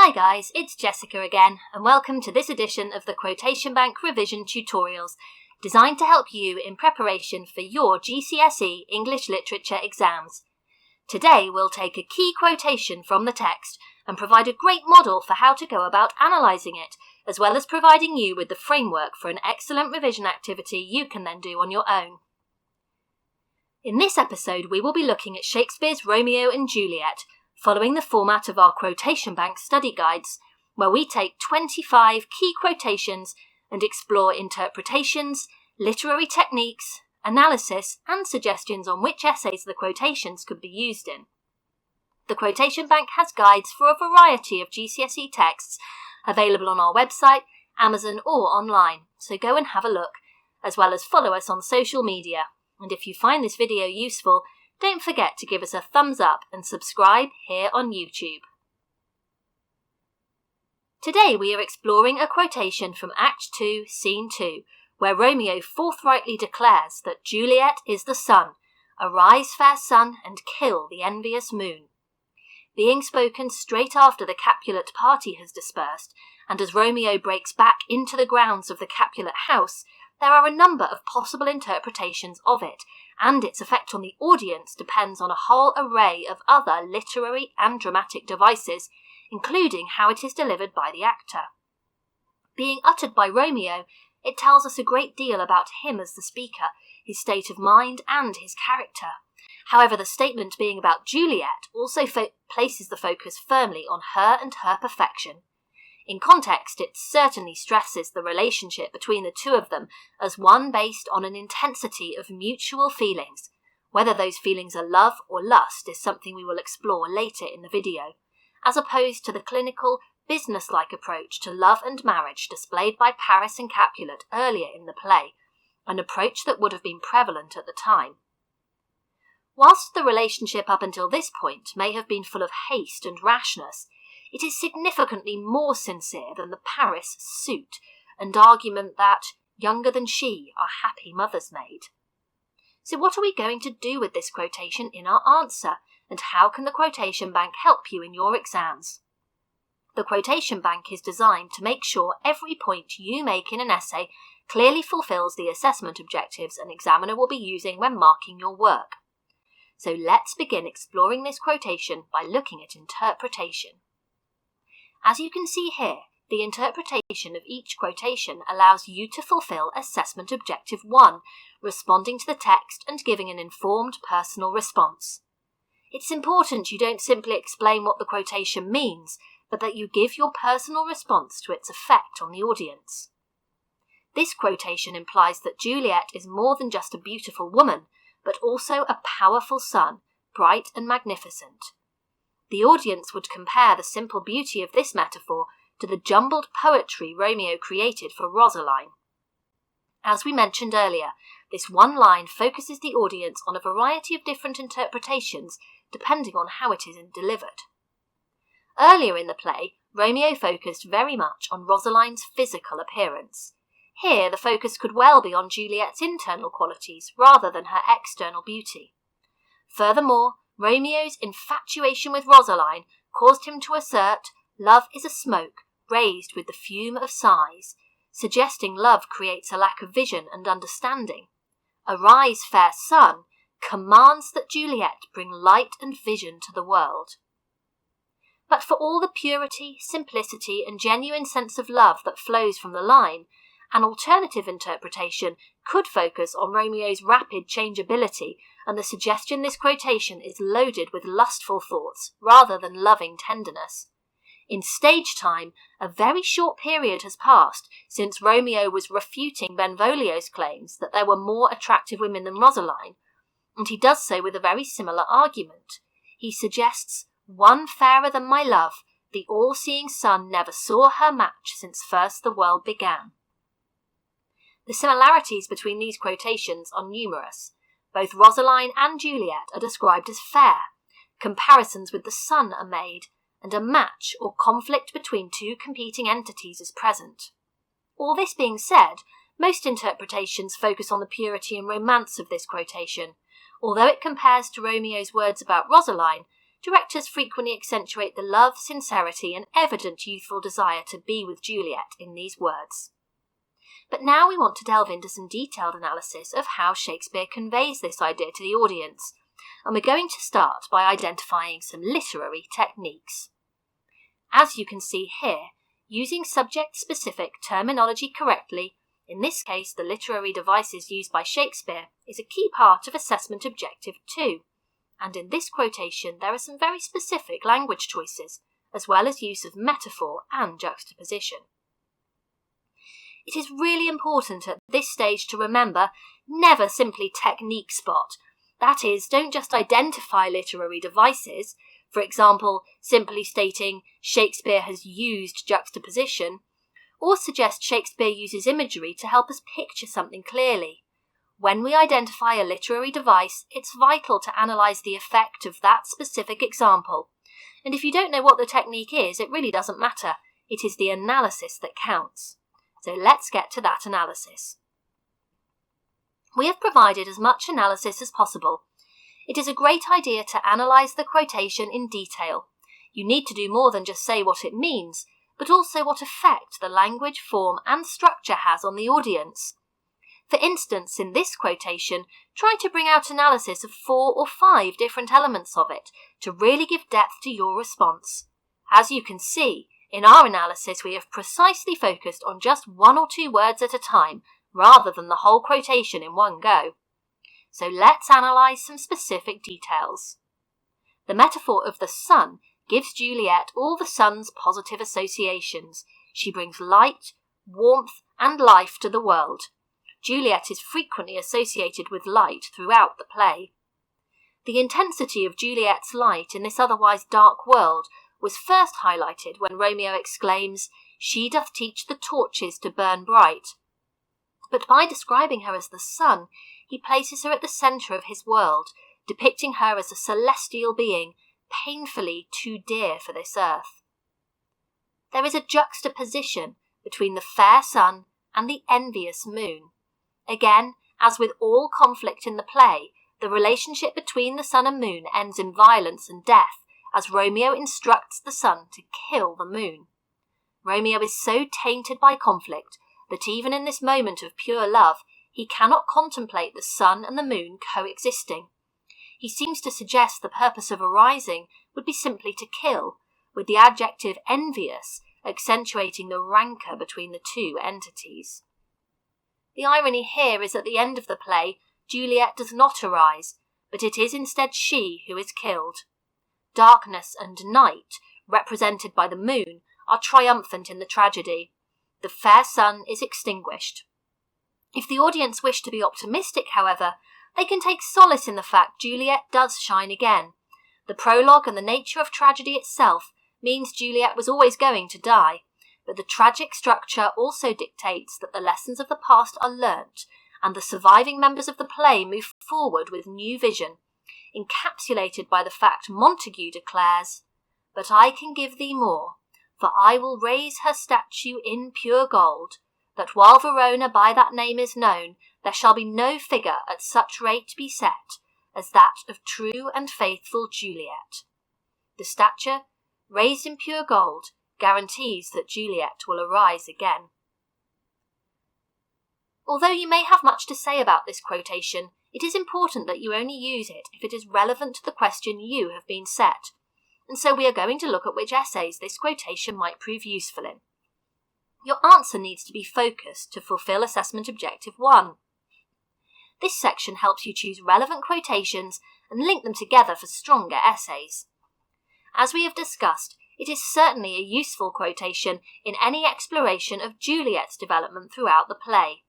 Hi guys, it's Jessica again, and welcome to this edition of the Quotation Bank Revision Tutorials, designed to help you in preparation for your GCSE English Literature exams. Today we'll take a key quotation from the text and provide a great model for how to go about analysing it, as well as providing you with the framework for an excellent revision activity you can then do on your own. In this episode we will be looking at Shakespeare's Romeo and Juliet, following the format of our Quotation Bank study guides, where we take 25 key quotations and explore interpretations, literary techniques, analysis and suggestions on which essays the quotations could be used in. The Quotation Bank has guides for a variety of GCSE texts available on our website, Amazon or online, so go and have a look, as well as follow us on social media. And if you find this video useful, don't forget to give us a thumbs up and subscribe here on YouTube. Today we are exploring a quotation from Act 2, Scene 2, where Romeo forthrightly declares that Juliet is the sun. Arise, fair sun, and kill the envious moon. Being spoken straight after the Capulet party has dispersed, and as Romeo breaks back into the grounds of the Capulet house, there are a number of possible interpretations of it, and its effect on the audience depends on a whole array of other literary and dramatic devices, including how it is delivered by the actor. Being uttered by Romeo, it tells us a great deal about him as the speaker, his state of mind and his character. However, the statement being about Juliet also places the focus firmly on her and her perfection. In context, it certainly stresses the relationship between the two of them as one based on an intensity of mutual feelings. Whether those feelings are love or lust is something we will explore later in the video, as opposed to the clinical, business-like approach to love and marriage displayed by Paris and Capulet earlier in the play, an approach that would have been prevalent at the time. Whilst the relationship up until this point may have been full of haste and rashness, it is significantly more sincere than the Paris suit and argument that, younger than she, are happy mother's maid. So what are we going to do with this quotation in our answer, and how can the Quotation Bank help you in your exams? The Quotation Bank is designed to make sure every point you make in an essay clearly fulfills the assessment objectives an examiner will be using when marking your work. So let's begin exploring this quotation by looking at interpretation. As you can see here, the interpretation of each quotation allows you to fulfill Assessment Objective 1, responding to the text and giving an informed personal response. It's important you don't simply explain what the quotation means, but that you give your personal response to its effect on the audience. This quotation implies that Juliet is more than just a beautiful woman, but also a powerful sun, bright and magnificent. The audience would compare the simple beauty of this metaphor to the jumbled poetry Romeo created for Rosaline. As we mentioned earlier, this one line focuses the audience on a variety of different interpretations depending on how it is delivered. Earlier in the play, Romeo focused very much on Rosaline's physical appearance. Here, the focus could well be on Juliet's internal qualities rather than her external beauty. Furthermore, Romeo's infatuation with Rosaline caused him to assert, "Love is a smoke raised with the fume of sighs," suggesting love creates a lack of vision and understanding. "Arise, fair sun," commands that Juliet bring light and vision to the world. But for all the purity, simplicity and genuine sense of love that flows from the line, an alternative interpretation could focus on Romeo's rapid changeability and the suggestion this quotation is loaded with lustful thoughts rather than loving tenderness. In stage time, a very short period has passed since Romeo was refuting Benvolio's claims that there were more attractive women than Rosaline, and he does so with a very similar argument. He suggests, "One fairer than my love, the all-seeing sun never saw her match since first the world began." The similarities between these quotations are numerous. Both Rosaline and Juliet are described as fair, comparisons with the sun are made, and a match or conflict between two competing entities is present. All this being said, most interpretations focus on the purity and romance of this quotation. Although it compares to Romeo's words about Rosaline, directors frequently accentuate the love, sincerity, and evident youthful desire to be with Juliet in these words. But now we want to delve into some detailed analysis of how Shakespeare conveys this idea to the audience, and we're going to start by identifying some literary techniques. As you can see here, using subject-specific terminology correctly, in this case the literary devices used by Shakespeare, is a key part of assessment objective 2. And in this quotation there are some very specific language choices, as well as use of metaphor and juxtaposition. It is really important at this stage to remember, never simply technique spot. That is, don't just identify literary devices, for example, simply stating Shakespeare has used juxtaposition, or suggest Shakespeare uses imagery to help us picture something clearly. When we identify a literary device, it's vital to analyse the effect of that specific example. And if you don't know what the technique is, it really doesn't matter. It is the analysis that counts. So let's get to that analysis. We have provided as much analysis as possible. It is a great idea to analyse the quotation in detail. You need to do more than just say what it means, but also what effect the language, form and structure has on the audience. For instance, in this quotation, try to bring out analysis of 4 or 5 different elements of it to really give depth to your response. As you can see, in our analysis we have precisely focused on just 1 or 2 words at a time, rather than the whole quotation in one go. So let's analyse some specific details. The metaphor of the sun gives Juliet all the sun's positive associations. She brings light, warmth and life to the world. Juliet is frequently associated with light throughout the play. The intensity of Juliet's light in this otherwise dark world was first highlighted when Romeo exclaims, "She doth teach the torches to burn bright." But by describing her as the sun, he places her at the centre of his world, depicting her as a celestial being, painfully too dear for this earth. There is a juxtaposition between the fair sun and the envious moon. Again, as with all conflict in the play, the relationship between the sun and moon ends in violence and death, as Romeo instructs the sun to kill the moon. Romeo is so tainted by conflict that even in this moment of pure love, he cannot contemplate the sun and the moon coexisting. He seems to suggest the purpose of arising would be simply to kill, with the adjective envious accentuating the rancour between the two entities. The irony here is at the end of the play, Juliet does not arise, but it is instead she who is killed. Darkness and night, represented by the moon, are triumphant in the tragedy. The fair sun is extinguished. If the audience wish to be optimistic, however, they can take solace in the fact Juliet does shine again. The prologue and the nature of tragedy itself means Juliet was always going to die, but the tragic structure also dictates that the lessons of the past are learnt, and the surviving members of the play move forward with new vision, encapsulated by the fact Montague declares, "But I can give thee more, for I will raise her statue in pure gold, that while Verona by that name is known, there shall be no figure at such rate be set as that of true and faithful Juliet." The statue, raised in pure gold, guarantees that Juliet will arise again. Although you may have much to say about this quotation, it is important that you only use it if it is relevant to the question you have been set, and so we are going to look at which essays this quotation might prove useful in. Your answer needs to be focused to fulfil assessment objective 1. This section helps you choose relevant quotations and link them together for stronger essays. As we have discussed, it is certainly a useful quotation in any exploration of Juliet's development throughout the play.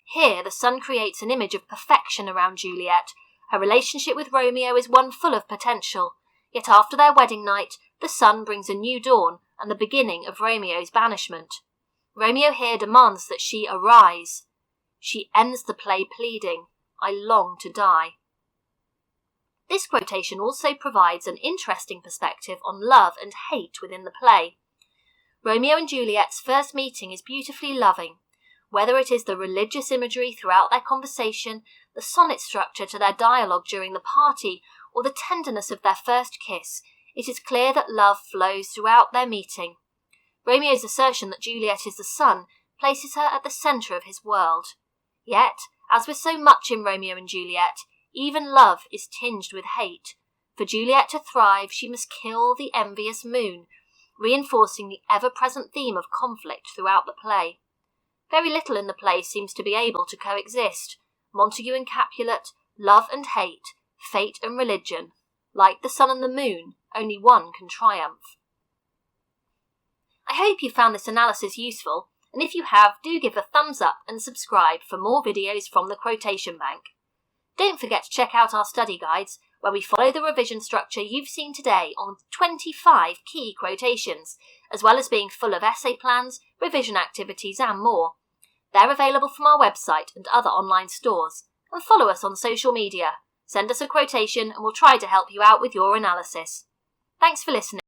Here, the sun creates an image of perfection around Juliet. Her relationship with Romeo is one full of potential, yet after their wedding night, the sun brings a new dawn and the beginning of Romeo's banishment. Romeo here demands that she arise. She ends the play pleading, "I long to die." This quotation also provides an interesting perspective on love and hate within the play. Romeo and Juliet's first meeting is beautifully loving. Whether it is the religious imagery throughout their conversation, the sonnet structure to their dialogue during the party, or the tenderness of their first kiss, it is clear that love flows throughout their meeting. Romeo's assertion that Juliet is the sun places her at the centre of his world. Yet, as with so much in Romeo and Juliet, even love is tinged with hate. For Juliet to thrive, she must kill the envious moon, reinforcing the ever-present theme of conflict throughout the play. Very little in the play seems to be able to coexist. Montague and Capulet, love and hate, fate and religion. Like the sun and the moon, only one can triumph. I hope you found this analysis useful, and if you have, do give a thumbs up and subscribe for more videos from the Quotation Bank. Don't forget to check out our study guides, where we follow the revision structure you've seen today on 25 key quotations, as well as being full of essay plans, revision activities and more. They're available from our website and other online stores, and follow us on social media. Send us a quotation and we'll try to help you out with your analysis. Thanks for listening.